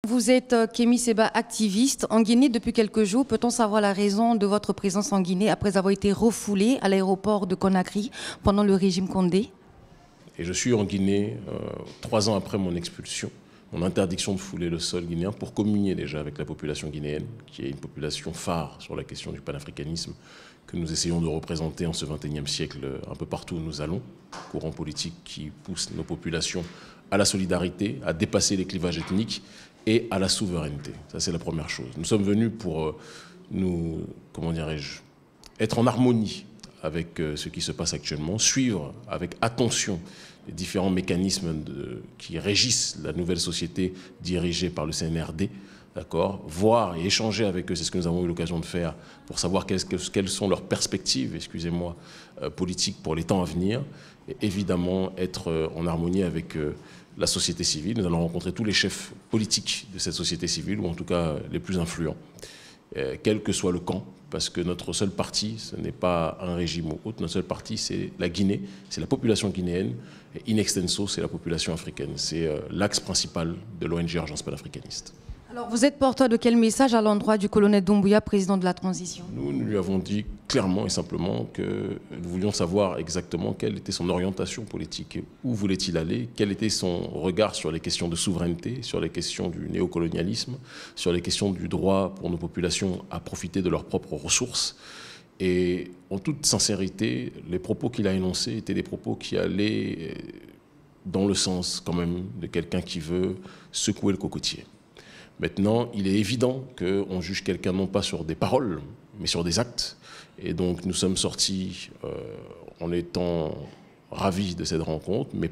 Vous êtes Kémy Séba, activiste en Guinée depuis quelques jours. Peut-on savoir la raison de votre présence en Guinée après avoir été refoulé à l'aéroport de Conakry pendant le régime Condé? Et je suis en Guinée 3 ans après mon expulsion, mon interdiction de fouler le sol guinéen pour communier déjà avec la population guinéenne, qui est une population phare sur la question du panafricanisme que nous essayons de représenter en ce XXIe siècle un peu partout où nous allons. Courant politique qui pousse nos populations à la solidarité, à dépasser les clivages ethniques et à la souveraineté. Ça, c'est la première chose. Nous sommes venus pour être en harmonie avec ce qui se passe actuellement, suivre avec attention les différents mécanismes qui régissent la nouvelle société dirigée par le CNRD, d'accord, voir et échanger avec eux, c'est ce que nous avons eu l'occasion de faire, pour savoir quelles sont leurs perspectives, excusez-moi, politiques pour les temps à venir, et évidemment être en harmonie avec la société civile. Nous allons rencontrer tous les chefs politiques de cette société civile, ou en tout cas les plus influents, quel que soit le camp, parce que notre seul parti, ce n'est pas un régime ou autre, notre seul parti, c'est la Guinée, c'est la population guinéenne, et in extenso, c'est la population africaine. C'est l'axe principal de l'ONG Urgence panafricaniste. Alors, vous êtes porteur de quel message à l'endroit du colonel Doumbouya, président de la transition? Nous lui avons dit clairement et simplement que nous voulions savoir exactement quelle était son orientation politique, où voulait-il aller, quel était son regard sur les questions de souveraineté, sur les questions du néocolonialisme, sur les questions du droit pour nos populations à profiter de leurs propres ressources. Et en toute sincérité, les propos qu'il a énoncés étaient des propos qui allaient dans le sens quand même de quelqu'un qui veut secouer le cocotier. Maintenant, il est évident qu'on juge quelqu'un non pas sur des paroles, mais sur des actes. Et donc, nous sommes sortis en étant ravis de cette rencontre, mais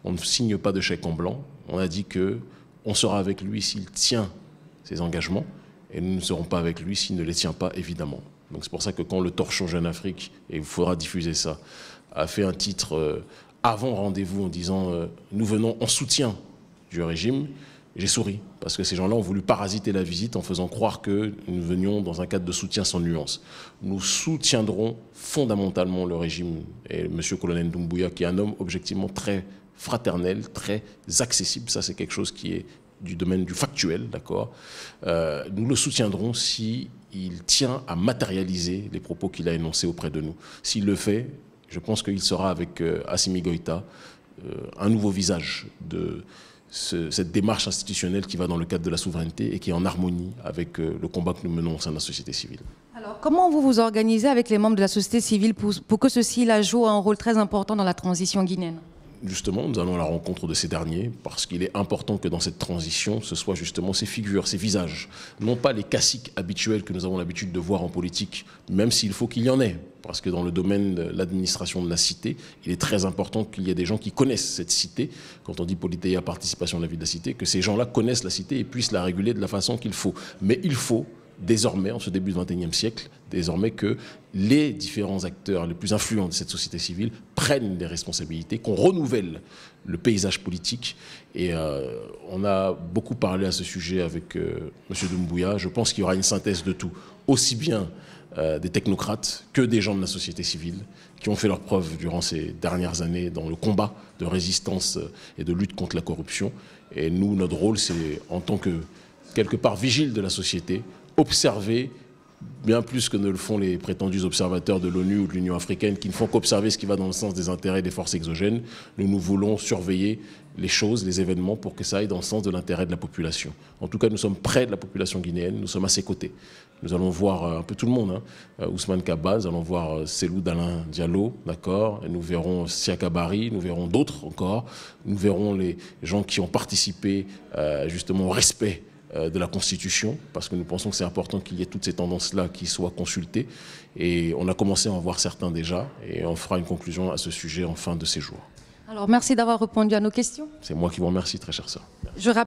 on ne signe pas de chèque en blanc. On a dit qu'on sera avec lui s'il tient ses engagements, et nous ne serons pas avec lui s'il ne les tient pas, évidemment. Donc c'est pour ça que quand le Torchon Jeune Afrique, et il faudra diffuser ça, a fait un titre avant rendez-vous en disant « Nous venons en soutien du régime », j'ai souri, parce que ces gens-là ont voulu parasiter la visite en faisant croire que nous venions dans un cadre de soutien sans nuance. Nous soutiendrons fondamentalement le régime et M. Colonel Doumbouya, qui est un homme objectivement très fraternel, très accessible. Ça, c'est quelque chose qui est du domaine du factuel, d'accord. Nous le soutiendrons s'il tient à matérialiser les propos qu'il a énoncés auprès de nous. S'il le fait, je pense qu'il sera avec Assimi Goïta un nouveau visage de cette démarche institutionnelle qui va dans le cadre de la souveraineté et qui est en harmonie avec le combat que nous menons au sein de la société civile. Alors, comment vous vous organisez avec les membres de la société civile pour que ceux-ci jouent un rôle très important dans la transition guinéenne? Justement, nous allons à la rencontre de ces derniers parce qu'il est important que dans cette transition, ce soit justement ces figures, ces visages, non pas les caciques habituels que nous avons l'habitude de voir en politique, même s'il faut qu'il y en ait, parce que dans le domaine de l'administration de la cité, il est très important qu'il y ait des gens qui connaissent cette cité. Quand on dit Politéia, participation à la vie de la cité, que ces gens-là connaissent la cité et puissent la réguler de la façon qu'il faut. Mais il faut désormais, en ce début du XXIe siècle, désormais que les différents acteurs les plus influents de cette société civile prennent des responsabilités, qu'on renouvelle le paysage politique. Et on a beaucoup parlé à ce sujet avec M. Doumbouya. Je pense qu'il y aura une synthèse de tout, aussi bien des technocrates que des gens de la société civile qui ont fait leurs preuves durant ces dernières années dans le combat de résistance et de lutte contre la corruption. Et nous, notre rôle, c'est en tant que, quelque part, vigile de la société, observer, bien plus que ne le font les prétendus observateurs de l'ONU ou de l'Union africaine qui ne font qu'observer ce qui va dans le sens des intérêts des forces exogènes. Nous voulons surveiller les choses, les événements pour que ça aille dans le sens de l'intérêt de la population. En tout cas, nous sommes près de la population guinéenne, nous sommes à ses côtés. Nous allons voir un peu tout le monde, Ousmane Kaba, nous allons voir Cellou Dalein Diallo, d'accord, nous verrons Siaka Bari, nous verrons d'autres encore, nous verrons les gens qui ont participé justement au respect de la Constitution, parce que nous pensons que c'est important qu'il y ait toutes ces tendances-là qui soient consultées. Et on a commencé à en voir certains déjà, et on fera une conclusion à ce sujet en fin de séjour. Alors, merci d'avoir répondu à nos questions. C'est moi qui vous remercie, très chère sœur.